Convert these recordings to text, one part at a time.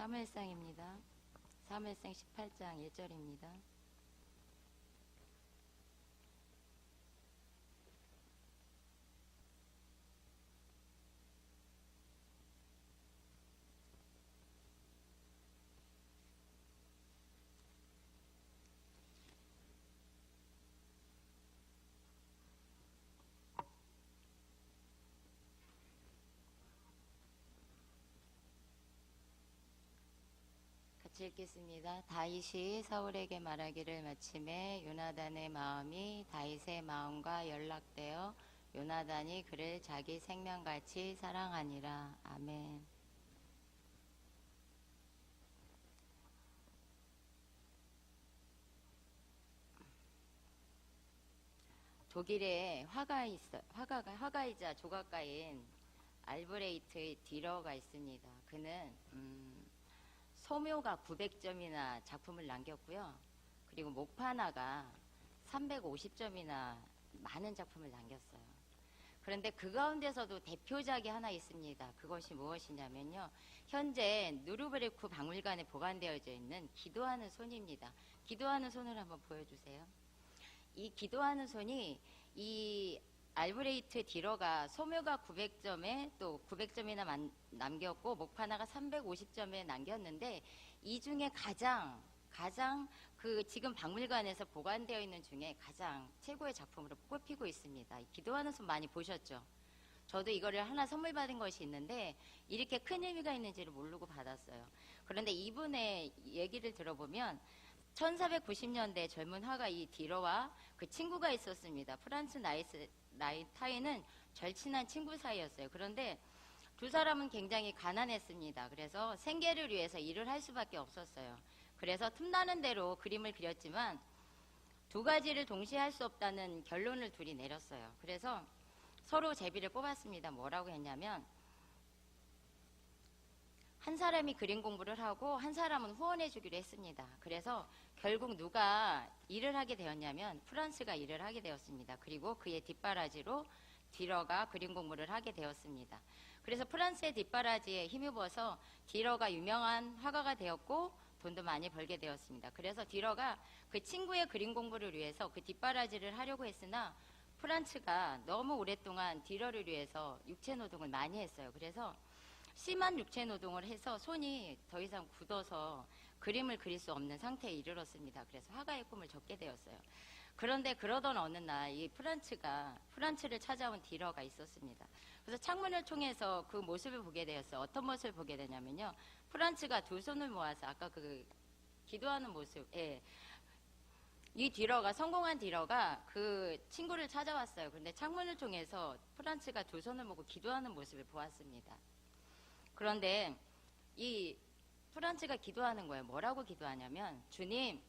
사무엘상입니다. 사무엘상 18장 1절입니다. 같이 읽겠습니다. 다윗이 사울에게 말하기를 마침에 요나단의 마음이 다윗의 마음과 연락되어 요나단이 그를 자기 생명같이 사랑하니라. 아멘. 독일에 화가이자 조각가인 알브레이트 디러가 있습니다. 그는 소묘가 900점이나 작품을 남겼고요. 그리고 목파나가 350점이나 많은 작품을 남겼어요. 그런데 그 가운데서도 대표작이 하나 있습니다. 그것이 무엇이냐면요. 현재 누르브레크 박물관에 보관되어져 있는 기도하는 손입니다. 기도하는 손을 한번 보여주세요. 이 기도하는 손이 이 알브레이트 디러가 소묘가 900점에 또 900점이나 남겼고 목파나가 350점에 남겼는데 이 중에 가장 그 지금 박물관에서 보관되어 있는 중에 가장 최고의 작품으로 꼽히고 있습니다. 이 기도하는 손 많이 보셨죠? 저도 이거를 하나 선물 받은 것이 있는데 이렇게 큰 의미가 있는지를 모르고 받았어요. 그런데 이분의 얘기를 들어보면 1490년대 젊은 화가 이 디러와 그 친구가 있었습니다. 프란츠 나이타이는 절친한 친구 사이였어요. 그런데 두 사람은 굉장히 가난했습니다. 그래서 생계를 위해서 일을 할 수밖에 없었어요. 그래서 틈나는 대로 그림을 그렸지만 두 가지를 동시에 할 수 없다는 결론을 둘이 내렸어요. 그래서 서로 제비를 뽑았습니다. 뭐라고 했냐면 한 사람이 그림 공부를 하고 한 사람은 후원해 주기로 했습니다. 그래서 결국 누가 일을 하게 되었냐면 프란스가 일을 하게 되었습니다. 그리고 그의 뒷바라지로 디러가 그림 공부를 하게 되었습니다. 그래서 프란스의 뒷바라지에 힘입어서 디러가 유명한 화가가 되었고 돈도 많이 벌게 되었습니다. 그래서 디러가 그 친구의 그림 공부를 위해서 그 뒷바라지를 하려고 했으나 프란츠가 너무 오랫동안 디러를 위해서 육체 노동을 많이 했어요. 그래서 심한 육체 노동을 해서 손이 더 이상 굳어서 그림을 그릴 수 없는 상태에 이르렀습니다. 그래서 화가의 꿈을 접게 되었어요. 그런데 그러던 어느 날 이 프란츠를 찾아온 디러가 있었습니다. 그래서 창문을 통해서 그 모습을 보게 되었어요. 어떤 모습을 보게 되냐면요. 프란츠가 두 손을 모아서 아까 그 기도하는 모습, 이 디러가 성공한 디러가 그 친구를 찾아왔어요. 그런데 창문을 통해서 프란츠가 두 손을 모고 기도하는 모습을 보았습니다. 그런데 이 프란츠가 기도하는 거예요. 뭐라고 기도하냐면 주님,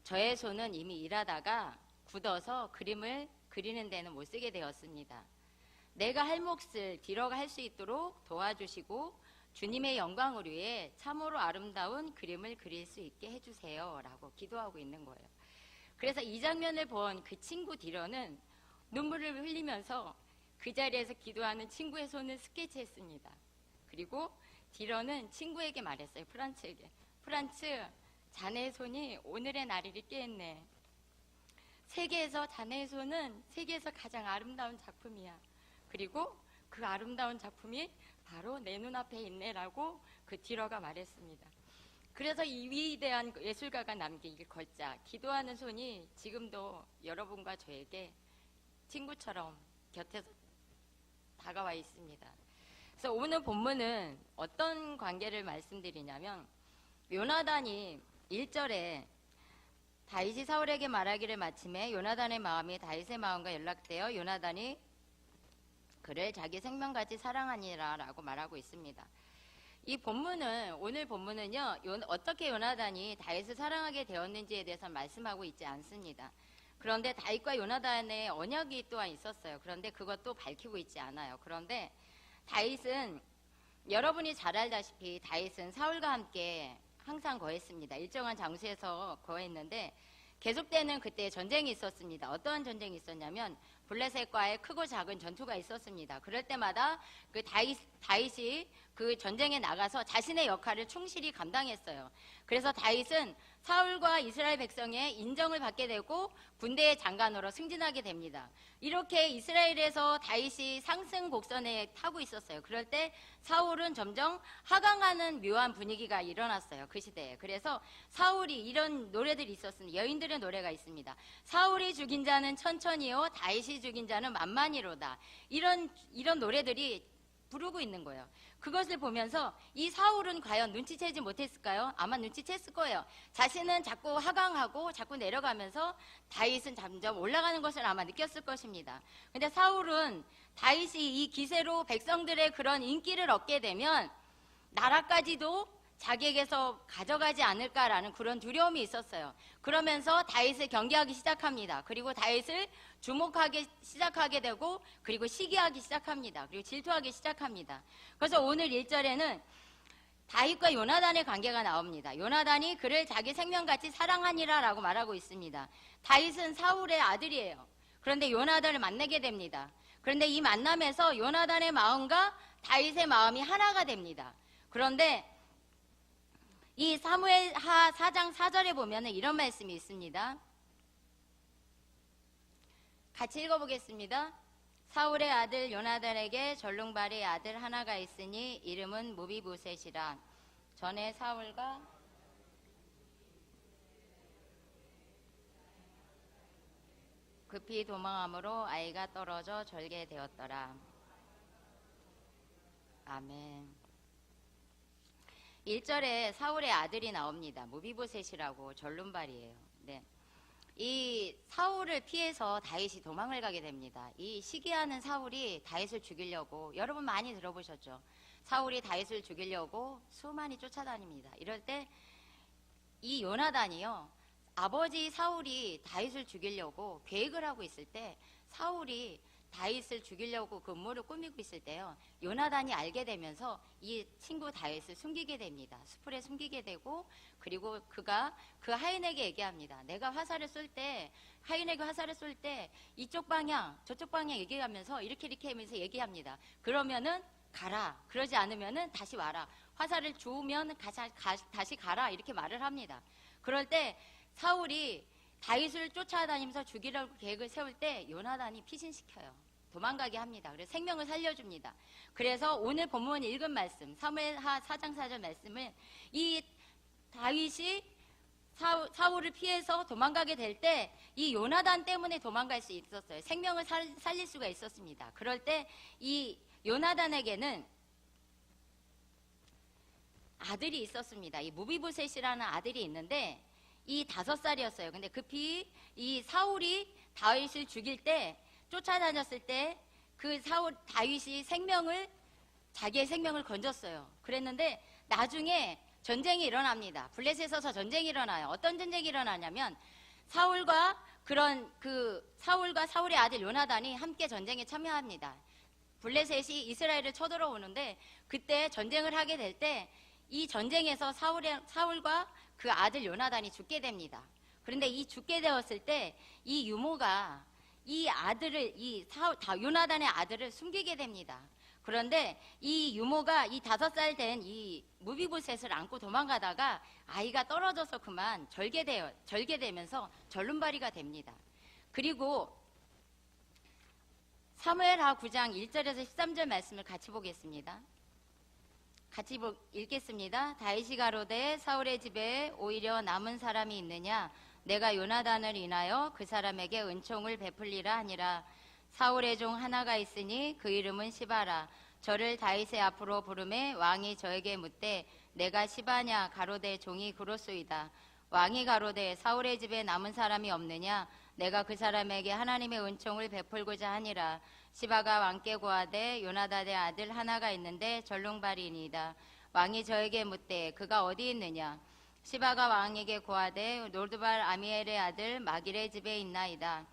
저의 손은 이미 일하다가 굳어서 그림을 그리는 데는 못 쓰게 되었습니다. 내가 할 몫을 디러가 할 수 있도록 도와주시고 주님의 영광을 위해 참으로 아름다운 그림을 그릴 수 있게 해주세요 라고 기도하고 있는 거예요. 그래서 이 장면을 본 그 친구 디러는 눈물을 흘리면서 그 자리에서 기도하는 친구의 손을 스케치했습니다. 그리고 디러는 친구에게 말했어요. 프란츠에게. 프란츠, 자네의 손이 오늘의 나를 있게 했네. 세계에서 자네의 손은 세계에서 가장 아름다운 작품이야. 그리고 그 아름다운 작품이 바로 내 눈앞에 있네라고 그 디러가 말했습니다. 그래서 이 위대한 예술가가 남긴 이 걸작 기도하는 손이 지금도 여러분과 저에게 친구처럼 곁에서 다가와 있습니다. 그래서 오늘 본문은 어떤 관계를 말씀드리냐면 요나단이 1절에 다윗이 사울에게 말하기를 마침에 요나단의 마음이 다윗의 마음과 연락되어 요나단이 그를 자기 생명같이 사랑하니라 라고 말하고 있습니다. 이 본문은 오늘 본문은요 어떻게 요나단이 다윗을 사랑하게 되었는지에 대해서 말씀하고 있지 않습니다. 그런데 다윗과 요나단의 언약이 또한 있었어요. 그런데 그것도 밝히고 있지 않아요. 그런데 다윗은 여러분이 잘 알다시피 다윗은 사울과 함께 항상 거했습니다. 일정한 장소에서 거했는데 계속되는 그때 전쟁이 있었습니다. 어떠한 전쟁이 있었냐면 블레셋과의 크고 작은 전투가 있었습니다. 그럴 때마다 그 다윗이 그 전쟁에 나가서 자신의 역할을 충실히 감당했어요. 그래서 다윗은 사울과 이스라엘 백성의 인정을 받게 되고 군대의 장관으로 승진하게 됩니다. 이렇게 이스라엘에서 다윗이 상승 곡선에 타고 있었어요. 그럴 때 사울은 점점 하강하는 묘한 분위기가 일어났어요. 그 시대에. 그래서 사울이 이런 노래들이 있었습니다. 여인들의 노래가 있습니다. 사울이 죽인 자는 천천히요, 다윗이 죽인 자는 만만히로다. 이런 노래들이 부르고 있는 거예요. 그것을 보면서 이 사울은 과연 눈치채지 못했을까요? 아마 눈치챘을 거예요. 자신은 자꾸 하강하고 자꾸 내려가면서 다윗은 점점 올라가는 것을 아마 느꼈을 것입니다. 근데 사울은 다윗이 이 기세로 백성들의 그런 인기를 얻게 되면 나라까지도 자기에게서 가져가지 않을까라는 그런 두려움이 있었어요. 그러면서 다윗을 경계하기 시작합니다. 그리고 다윗을 주목하기 시작하게 되고, 그리고 시기하기 시작합니다. 그리고 질투하기 시작합니다. 그래서 오늘 1절에는 다윗과 요나단의 관계가 나옵니다. 요나단이 그를 자기 생명같이 사랑하니라 라고 말하고 있습니다. 다윗은 사울의 아들이에요. 그런데 요나단을 만나게 됩니다. 그런데 이 만남에서 요나단의 마음과 다윗의 마음이 하나가 됩니다. 그런데 이 사무엘하 4장 4절에 보면 이런 말씀이 있습니다. 같이 읽어보겠습니다. 사울의 아들 요나단에게 절룽발의 아들 하나가 있으니 이름은 무비보셋이라. 전에 사울과 급히 도망함으로 아이가 떨어져 절개되었더라. 아멘. 1절에 사울의 아들이 나옵니다. 무비보셋이라고 절름발이에요. 네. 이 사울을 피해서 다윗이 도망을 가게 됩니다. 이 시기하는 사울이 다윗을 죽이려고, 여러분 많이 들어보셨죠? 사울이 다윗을 죽이려고 수많이 쫓아다닙니다. 이럴 때 이 요나단이요, 아버지 사울이 다윗을 죽이려고 계획을 하고 있을 때, 사울이 다윗을 죽이려고 그 음모를 꾸미고 있을 때요, 요나단이 알게 되면서 이 친구 다윗을 숨기게 됩니다. 수풀에 숨기게 되고, 그리고 그가 그 하인에게 얘기합니다. 내가 화살을 쏠 때, 하인에게 화살을 쏠 때 이쪽 방향 저쪽 방향 얘기하면서 이렇게 하면서 얘기합니다. 그러면은 가라, 그러지 않으면은 다시 와라, 화살을 주우면 다시 가라, 이렇게 말을 합니다. 그럴 때 사울이 다윗을 쫓아다니면서 죽이려고 계획을 세울 때 요나단이 피신시켜요. 도망가게 합니다. 그래서 생명을 살려줍니다. 그래서 오늘 본문 읽은 말씀, 사무엘하 4장 4절 말씀은 이 다윗이 사울을 피해서 도망가게 될 때 이 요나단 때문에 도망갈 수 있었어요. 생명을 살릴 수가 있었습니다. 그럴 때 이 요나단에게는 아들이 있었습니다. 이 무비보셋이라는 아들이 있는데 이 5살이었어요. 근데 급히 이 사울이 다윗을 죽일 때, 쫓아다녔을 때 그 다윗이 자기의 생명을 건졌어요. 그랬는데 나중에 전쟁이 일어납니다. 블레셋에서 전쟁이 일어나요. 어떤 전쟁이 일어나냐면 사울과 사울의 아들 요나단이 함께 전쟁에 참여합니다. 블레셋이 이스라엘을 쳐들어오는데 그때 전쟁을 하게 될 때 이 전쟁에서 사울과 그 아들 요나단이 죽게 됩니다. 그런데 이 죽게 되었을 때 이 유모가 이 아들을, 요나단의 아들을 숨기게 됩니다. 그런데 이 유모가 이 5살 된 이 무비보셋을 안고 도망가다가 아이가 떨어져서 그만 절개되면서 절름발이가 됩니다. 그리고 사무엘하 9장 1절에서 13절 말씀을 같이 보겠습니다. 같이 읽겠습니다. 다윗이 가로되 사울의 집에 오히려 남은 사람이 있느냐? 내가 요나단을 인하여 그 사람에게 은총을 베풀리라 하니라. 사울의 종 하나가 있으니 그 이름은 시바라. 저를 다윗의 앞으로 부르매 왕이 저에게 묻되 내가 시바냐? 가로되 종이 그렇소이다. 왕이 가로되 사울의 집에 남은 사람이 없느냐? 내가 그 사람에게 하나님의 은총을 베풀고자 하니라. 시바가 왕께 고하되 요나단의 아들 하나가 있는데 절룽발이니이다. 왕이 저에게 묻되 그가 어디 있느냐? 시바가 왕에게 고하되 로드발 아미엘의 아들 마길의 집에 있나이다.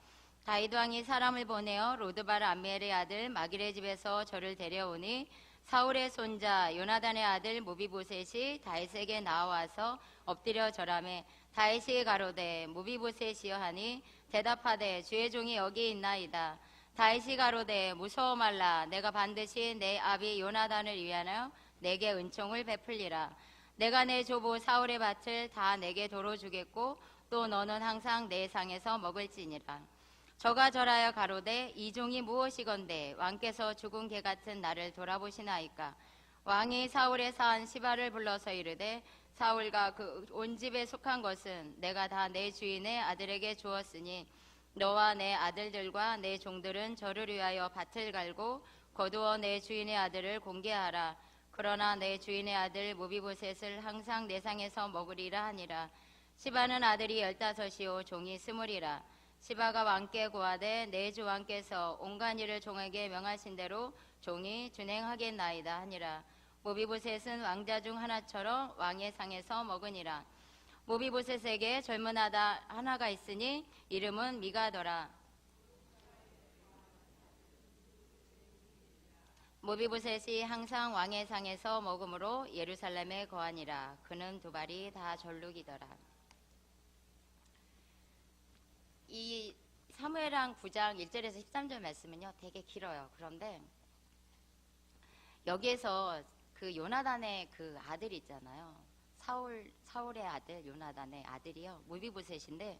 다윗 왕이 사람을 보내어 로드발 아미엘의 아들 마길의 집에서 저를 데려오니 사울의 손자 요나단의 아들 무비보셋이 다윗에게 나와서 엎드려 절하매 다윗이 가로되 무비보셋이여 하니 대답하되 주의 종이 여기 있나이다. 다윗이 가로되 무서워 말라. 내가 반드시 내 아비 요나단을 위하여 내게 은총을 베풀리라. 내가 내 조부 사울의 밭을 다 내게 도로 주겠고 또 너는 항상 내 상에서 먹을지니라. 저가 절하여 가로되 이 종이 무엇이건대 왕께서 죽은 개 같은 나를 돌아보시나이까. 왕이 사울의 사한 시바를 불러서 이르되 사울과 그 온 집에 속한 것은 내가 다 내 주인의 아들에게 주었으니 너와 내 아들들과 내 종들은 저를 위하여 밭을 갈고 거두어 내 주인의 아들을 공개하라. 그러나 내 주인의 아들 모비보셋을 항상 내 상에서 먹으리라 하니라. 시바는 아들이 15이요 종이 20이라. 시바가 왕께 고하되 내 주 왕께서 온갖 일을 종에게 명하신 대로 종이 준행하겠나이다 하니라. 모비보셋은 왕자 중 하나처럼 왕의 상에서 먹으니라. 모비보셋에게 젊은 아들 하나가 있으니 이름은 미가더라. 모비보셋이 항상 왕의 상에서 먹음으로 예루살렘에 거하니라. 그는 두 발이 다 절룩이더라. 이 사무엘상 9장 1절에서 13절 말씀은요 되게 길어요. 그런데 여기에서 그 요나단의 그 아들 있잖아요. 사울의 아들 요나단의 아들이요 모비보셋인데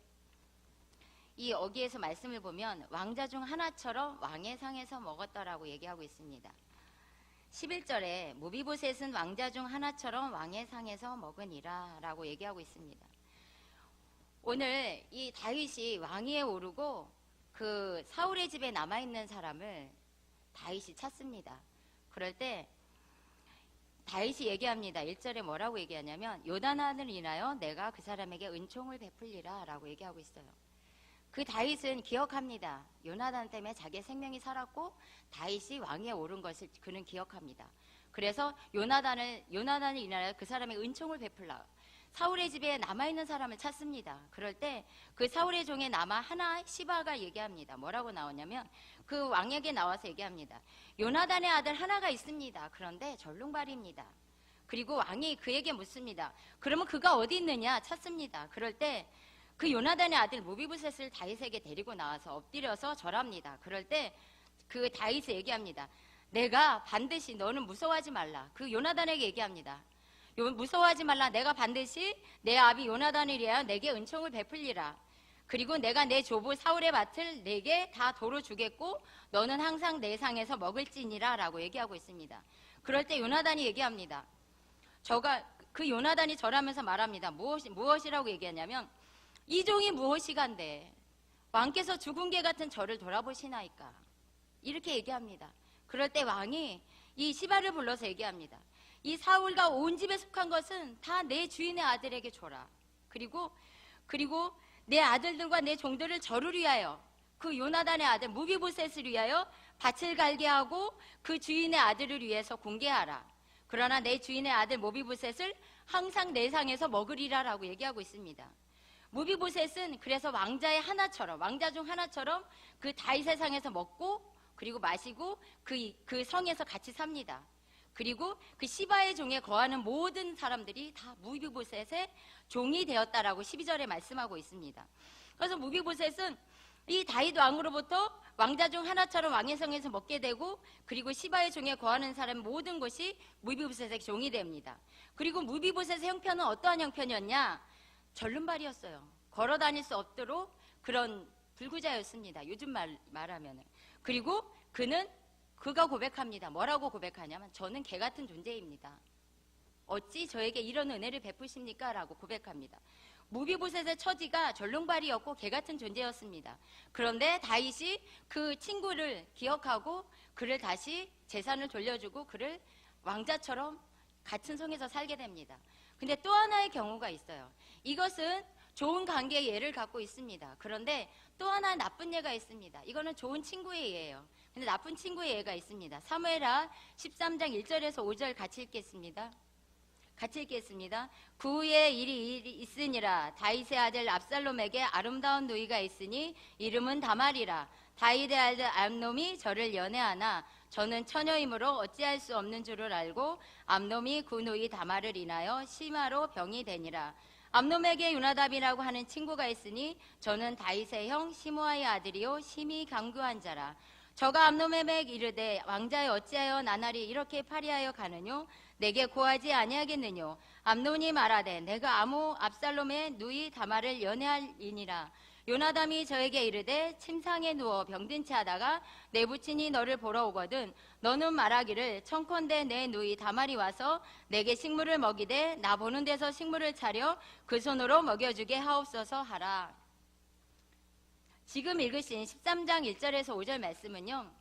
이 여기에서 말씀을 보면 왕자 중 하나처럼 왕의 상에서 먹었다라고 얘기하고 있습니다. 11절에 모비보셋은 왕자 중 하나처럼 왕의 상에서 먹으니라 라고 얘기하고 있습니다. 오늘 이 다윗이 왕위에 오르고 그 사울의 집에 남아있는 사람을 다윗이 찾습니다. 그럴 때 다윗이 얘기합니다. 1절에 뭐라고 얘기하냐면 요나단을 인하여 내가 그 사람에게 은총을 베풀리라 라고 얘기하고 있어요. 그 다윗은 기억합니다. 요나단 때문에 자기의 생명이 살았고 다윗이 왕위에 오른 것을 그는 기억합니다. 그래서 요나단을 인하여 그 사람의 은총을 베풀라. 사울의 집에 남아있는 사람을 찾습니다. 그럴 때 그 사울의 종에 남아 하나 시바가 얘기합니다. 뭐라고 나오냐면 그 왕에게 나와서 얘기합니다. 요나단의 아들 하나가 있습니다. 그런데 절룽발입니다. 그리고 왕이 그에게 묻습니다. 그러면 그가 어디 있느냐 찾습니다. 그럴 때 그 요나단의 아들 모비보셋을 다윗에게 데리고 나와서 엎드려서 절합니다. 그럴 때 그 다윗이 얘기합니다. 내가 반드시 너는 무서워하지 말라. 그 요나단에게 얘기합니다. 무서워하지 말라. 내가 반드시 내 아비 요나단을 위하여 내게 은총을 베풀리라. 그리고 내가 내 조부 사울의 밭을 내게 다 도로 주겠고 너는 항상 내 상에서 먹을지니라 라고 얘기하고 있습니다. 그럴 때 요나단이 얘기합니다. 그 요나단이 절하면서 말합니다. 무엇이라고 얘기하냐면 이 종이 무엇이간데 왕께서 죽은 개 같은 저를 돌아보시나이까. 이렇게 얘기합니다. 그럴 때 왕이 이 시바를 불러서 얘기합니다. 이 사울과 온 집에 속한 것은 다 내 주인의 아들에게 줘라. 그리고 내 아들들과 내 종들을 저를 위하여 그 요나단의 아들 모비보셋을 위하여 밭을 갈게 하고 그 주인의 아들을 위해서 공개하라. 그러나 내 주인의 아들 모비보셋을 항상 내 상에서 먹으리라 라고 얘기하고 있습니다. 모비보셋은 그래서 왕자 중 하나처럼 그 다윗의 상에서 먹고 그리고 마시고 그 성에서 같이 삽니다. 그리고 그 시바의 종에 거하는 모든 사람들이 다 모비보셋의 종이 되었다라고 12절에 말씀하고 있습니다. 그래서 모비보셋은 이 다윗 왕으로부터 왕자 중 하나처럼 왕의 성에서 먹게 되고 그리고 시바의 종에 거하는 사람 모든 것이 모비보셋의 종이 됩니다. 그리고 모비보셋의 형편은 어떠한 형편이었냐? 절름발이었어요. 걸어 다닐 수 없도록 그런 불구자였습니다. 요즘 말하면은. 그리고 그가 고백합니다. 뭐라고 고백하냐면 저는 개 같은 존재입니다. 어찌 저에게 이런 은혜를 베푸십니까? 라고 고백합니다. 모비보셋의 처지가 절름발이었고 개 같은 존재였습니다. 그런데 다윗이 그 친구를 기억하고 그를 다시 재산을 돌려주고 그를 왕자처럼 같은 성에서 살게 됩니다. 근데 또 하나의 경우가 있어요. 이것은 좋은 관계의 예를 갖고 있습니다. 그런데 또 하나 나쁜 예가 있습니다. 이거는 좋은 친구의 예예요. 근데 나쁜 친구의 예가 있습니다. 사무엘하 13장 1절에서 5절 같이 읽겠습니다. 그 후에 일이 있으니라. 다윗의 아들 압살롬에게 아름다운 누이가 있으니 이름은 다말이라. 다윗의 아들 암놈이 저를 연애하나 저는 처녀이므로 어찌할 수 없는 줄을 알고 암놈이 그 누이 다말을 인하여 심화로 병이 되니라. 암놈에게 요나답이라고 하는 친구가 있으니 저는 다윗의 형 시므아의 아들이요 심히 강교한 자라. 저가 암노맵에 이르되 왕자여 어찌하여 나날이 이렇게 파리하여 가느뇨? 내게 고하지 아니하겠느뇨? 암논이 말하되 내가 아무 압살롬의 누이 다말을 연애할이니라. 요나담이 저에게 이르되 침상에 누워 병든 채 하다가 내 부친이 너를 보러 오거든 너는 말하기를 청컨대 내 누이 다말이 와서 내게 식물을 먹이되 나 보는 데서 식물을 차려 그 손으로 먹여주게 하옵소서 하라. 지금 읽으신 13장 1절에서 5절 말씀은요,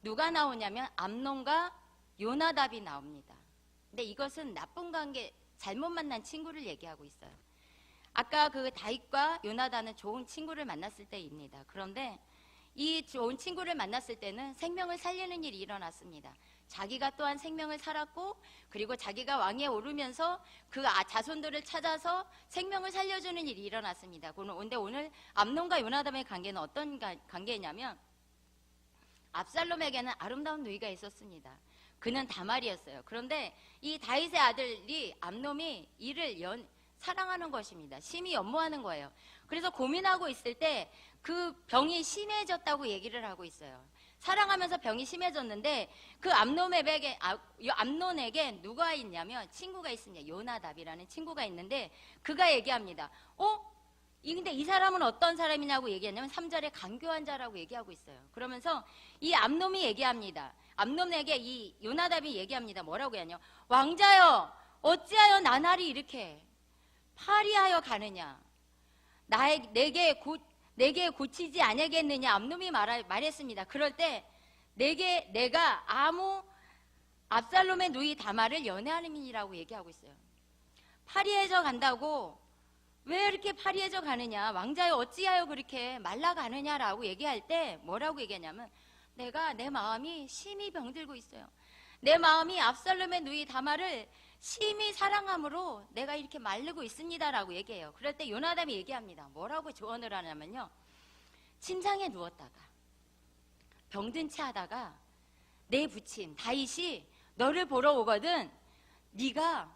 누가 나오냐면 암논과 요나답이 나옵니다. 근데 이것은 나쁜 관계, 잘못 만난 친구를 얘기하고 있어요. 아까 그 다윗과 요나단은 좋은 친구를 만났을 때입니다. 그런데 이 좋은 친구를 만났을 때는 생명을 살리는 일이 일어났습니다. 자기가 또한 생명을 살았고, 그리고 자기가 왕위에 오르면서 그 자손들을 찾아서 생명을 살려주는 일이 일어났습니다. 그런데 오늘 암논과 요나담의 관계는 어떤 관계냐면, 압살롬에게는 아름다운 누이가 있었습니다. 그는 다말이었어요. 그런데 이 다윗의 아들이 암논이 이를 사랑하는 것입니다. 심히 연모하는 거예요. 그래서 고민하고 있을 때 그 병이 심해졌다고 얘기를 하고 있어요. 사랑하면서 병이 심해졌는데 그 암논에게 누가 있냐면 친구가 있습니다. 요나답이라는 친구가 있는데 그가 얘기합니다. 근데 이 사람은 어떤 사람이냐고 얘기하냐면 3절에 간교한 자라고 얘기하고 있어요. 그러면서 이 암논이 얘기합니다. 암논에게 이 요나답이 얘기합니다. 뭐라고 하냐면 왕자여 어찌하여 나날이 이렇게 파리하여 가느냐? 내게 고치지 아니하겠느냐? 암논이 말했습니다. 그럴 때 내가 아무 압살롬의 누이 다말을 연애하림이라고 얘기하고 있어요. 파리해져 간다고 왜 이렇게 파리해져 가느냐? 왕자여 어찌하여 그렇게 말라가느냐라고 얘기할 때 뭐라고 얘기하냐면 내 마음이 심히 병들고 있어요. 내 마음이 압살롬의 누이 다말을 심히 사랑함으로 내가 이렇게 마르고 있습니다라고 얘기해요. 그럴 때 요나담이 얘기합니다. 뭐라고 조언을 하냐면요, 침상에 누웠다가 병든 채 하다가 내 부친 다윗이 너를 보러 오거든 네가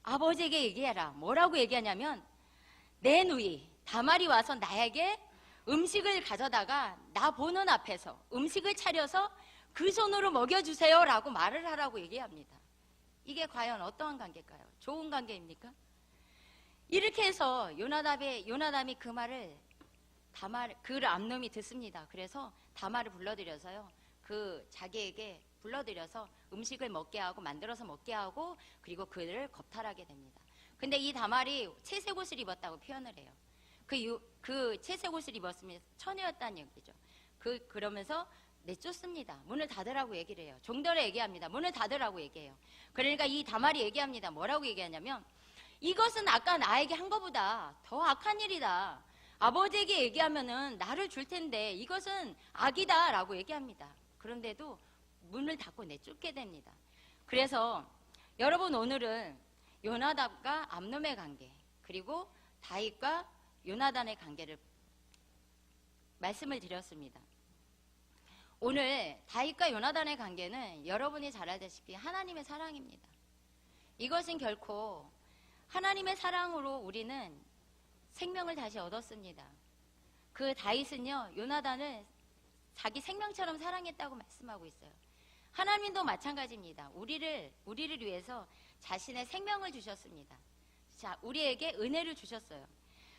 아버지에게 얘기해라. 뭐라고 얘기하냐면 내 누이 다말이 와서 나에게 음식을 가져다가 나 보는 앞에서 음식을 차려서 그 손으로 먹여주세요 라고 말을 하라고 얘기합니다. 이게 과연 어떠한 관계일까요? 좋은 관계입니까? 이렇게 해서 요나담이 그 말을 그 암놈이 듣습니다. 그래서 다말을 불러들여서요, 자기에게 불러들여서 음식을 먹게 하고 만들어서 먹게 하고 그리고 그를 겁탈하게 됩니다. 근데 이 다말이 채색 옷을 입었다고 표현을 해요. 그 채색 옷을 입었으면 처녀였다는 얘기죠. 그러면서 내쫓습니다. 문을 닫으라고 얘기를 해요. 종들에 얘기합니다. 문을 닫으라고 얘기해요. 그러니까 이 다말이 얘기합니다. 뭐라고 얘기하냐면 이것은 아까 나에게 한 것보다 더 악한 일이다. 아버지에게 얘기하면은 나를 줄 텐데 이것은 악이다 라고 얘기합니다. 그런데도 문을 닫고 내쫓게 됩니다. 그래서 여러분 오늘은 요나답과 암논의 관계 그리고 다윗과 요나단의 관계를 말씀을 드렸습니다. 오늘 다윗과 요나단의 관계는 여러분이 잘 알다시피 하나님의 사랑입니다. 이것은 결코 하나님의 사랑으로 우리는 생명을 다시 얻었습니다. 그 다윗은요, 요나단을 자기 생명처럼 사랑했다고 말씀하고 있어요. 하나님도 마찬가지입니다. 우리를 위해서 자신의 생명을 주셨습니다. 자, 우리에게 은혜를 주셨어요.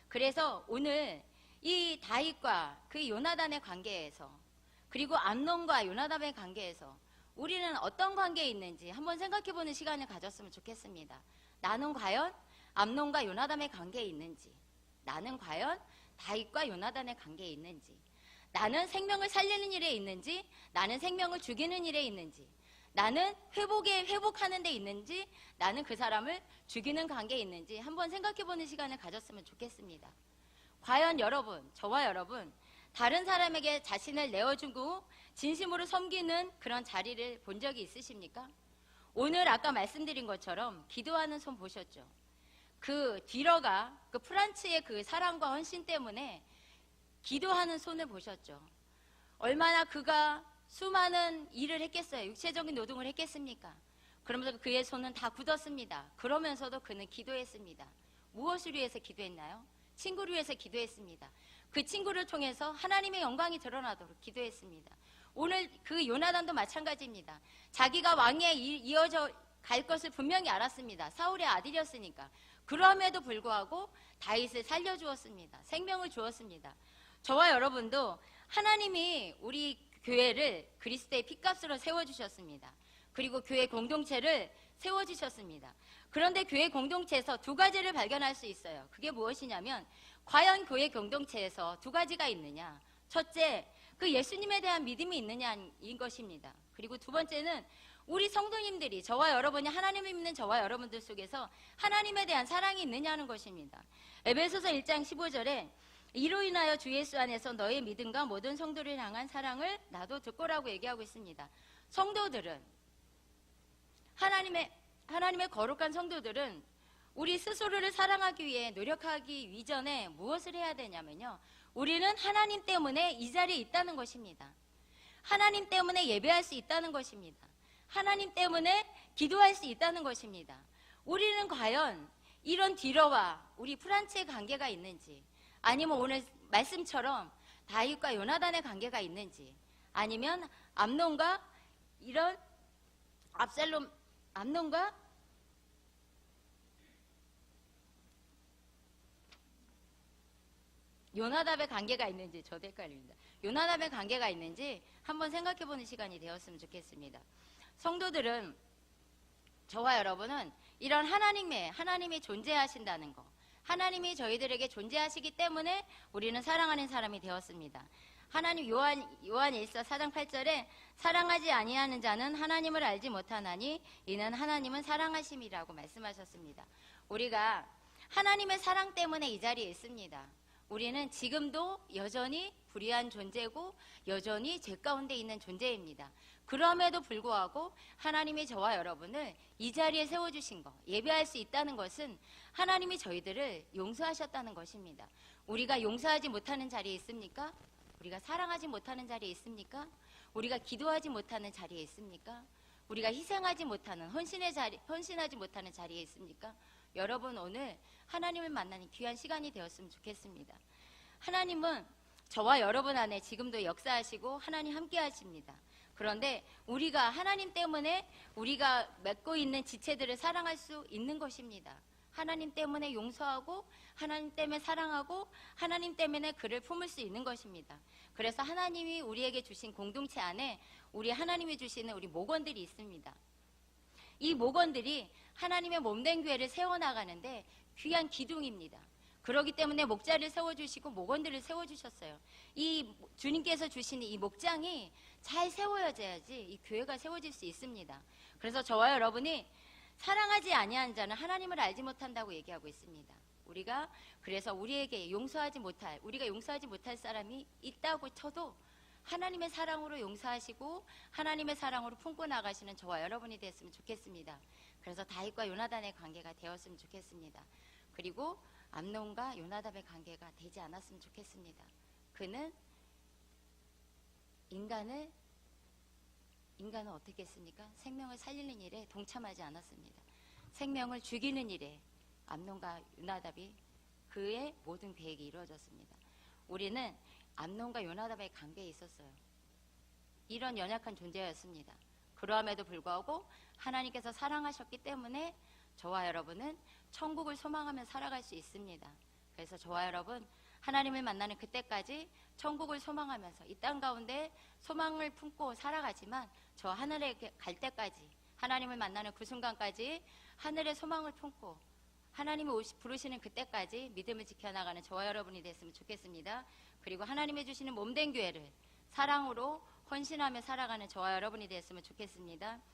그래서 오늘 이 다윗과 그 요나단의 관계에서 그리고 암논과 요나답의 관계에서 우리는 어떤 관계에 있는지 한번 생각해보는 시간을 가졌으면 좋겠습니다. 나는 과연 암논과 요나답의 관계에 있는지, 나는 과연 다윗과 요나단의 관계에 있는지, 나는 생명을 살리는 일에 있는지, 나는 생명을 죽이는 일에 있는지, 나는 회복하는 데 있는지, 나는 그 사람을 죽이는 관계에 있는지 한번 생각해보는 시간을 가졌으면 좋겠습니다. 과연 여러분, 저와 여러분, 다른 사람에게 자신을 내어주고 진심으로 섬기는 그런 자리를 본 적이 있으십니까? 오늘 아까 말씀드린 것처럼 기도하는 손 보셨죠? 그 프란츠의 그 사랑과 헌신 때문에 기도하는 손을 보셨죠? 얼마나 그가 수많은 일을 했겠어요? 육체적인 노동을 했겠습니까? 그러면서 그의 손은 다 굳었습니다. 그러면서도 그는 기도했습니다. 무엇을 위해서 기도했나요? 친구를 위해서 기도했습니다. 그 친구를 통해서 하나님의 영광이 드러나도록 기도했습니다. 오늘 그 요나단도 마찬가지입니다. 자기가 왕위에 이어져 갈 것을 분명히 알았습니다. 사울의 아들이었으니까. 그럼에도 불구하고 다윗을 살려주었습니다. 생명을 주었습니다. 저와 여러분도 하나님이 우리 교회를 그리스도의 피값으로 세워주셨습니다. 그리고 교회 공동체를 세워주셨습니다. 그런데 교회 공동체에서 두 가지를 발견할 수 있어요. 그게 무엇이냐면 과연 교회 공동체에서 두 가지가 있느냐. 첫째, 그 예수님에 대한 믿음이 있느냐인 것입니다. 그리고 두 번째는 우리 성도님들이, 저와 여러분이 하나님을 믿는 저와 여러분들 속에서 하나님에 대한 사랑이 있느냐는 것입니다. 에베소서 1장 15절에 이로 인하여 주 예수 안에서 너의 믿음과 모든 성도를 향한 사랑을 나도 듣고라고 얘기하고 있습니다. 성도들은, 하나님의 거룩한 성도들은 우리 스스로를 사랑하기 위해 노력하기 이전에 무엇을 해야 되냐면요, 우리는 하나님 때문에 이 자리에 있다는 것입니다. 하나님 때문에 예배할 수 있다는 것입니다. 하나님 때문에 기도할 수 있다는 것입니다. 우리는 과연 이런 디러와 우리 프란츠의 관계가 있는지, 아니면 오늘 말씀처럼 다윗과 요나단의 관계가 있는지, 아니면 암논과 이런 암논과 요나답의 관계가 있는지, 저도 헷갈립니다. 요나답의 관계가 있는지 한번 생각해보는 시간이 되었으면 좋겠습니다. 성도들은, 저와 여러분은 이런 하나님이 존재하신다는 거, 하나님이 저희들에게 존재하시기 때문에 우리는 사랑하는 사람이 되었습니다. 하나님, 요한 1서 4장 8절에 사랑하지 아니하는 자는 하나님을 알지 못하나니 이는 하나님은 사랑하심이라고 말씀하셨습니다. 우리가 하나님의 사랑 때문에 이 자리에 있습니다. 우리는 지금도 여전히 불의한 존재고 여전히 죄 가운데 있는 존재입니다. 그럼에도 불구하고 하나님이 저와 여러분을 이 자리에 세워주신 것, 예배할 수 있다는 것은 하나님이 저희들을 용서하셨다는 것입니다. 우리가 용서하지 못하는 자리에 있습니까? 우리가 사랑하지 못하는 자리에 있습니까? 우리가 기도하지 못하는 자리에 있습니까? 우리가 희생하지 못하는, 헌신하지 못하는 자리에 있습니까? 여러분, 오늘 하나님을 만나는 귀한 시간이 되었으면 좋겠습니다. 하나님은 저와 여러분 안에 지금도 역사하시고 하나님 함께 하십니다. 그런데 우리가 하나님 때문에 우리가 맺고 있는 지체들을 사랑할 수 있는 것입니다. 하나님 때문에 용서하고 하나님 때문에 사랑하고 하나님 때문에 그를 품을 수 있는 것입니다. 그래서 하나님이 우리에게 주신 공동체 안에 우리 하나님이 주시는 우리 목원들이 있습니다. 이 목원들이 하나님의 몸된 교회를 세워나가는데 귀한 기둥입니다. 그렇기 때문에 목자를 세워주시고 목원들을 세워주셨어요. 이 주님께서 주시는 이 목장이 잘 세워져야지 이 교회가 세워질 수 있습니다. 그래서 저와 여러분이 사랑하지 아니한 자는 하나님을 알지 못한다고 얘기하고 있습니다. 그래서 우리가 용서하지 못할 사람이 있다고 쳐도 하나님의 사랑으로 용서하시고 하나님의 사랑으로 품고 나가시는 저와 여러분이 됐으면 좋겠습니다. 그래서 다윗과 요나단의 관계가 되었으면 좋겠습니다. 그리고 암논과 요나답의 관계가 되지 않았으면 좋겠습니다. 그는 인간은 어떻게 했습니까? 생명을 살리는 일에 동참하지 않았습니다. 생명을 죽이는 일에 암논과 요나답이 그의 모든 계획이 이루어졌습니다. 우리는 암논과 요나답의 관계에 있었어요. 이런 연약한 존재였습니다. 그러함에도 불구하고 하나님께서 사랑하셨기 때문에 저와 여러분은 천국을 소망하며 살아갈 수 있습니다. 그래서 저와 여러분, 하나님을 만나는 그때까지 천국을 소망하면서 이 땅 가운데 소망을 품고 살아가지만 저 하늘에 갈 때까지, 하나님을 만나는 그 순간까지 하늘의 소망을 품고 하나님이 부르시는 그때까지 믿음을 지켜나가는 저와 여러분이 됐으면 좋겠습니다. 그리고 하나님이 주시는 몸된 교회를 사랑으로 헌신하며 살아가는 저와 여러분이 됐으면 좋겠습니다.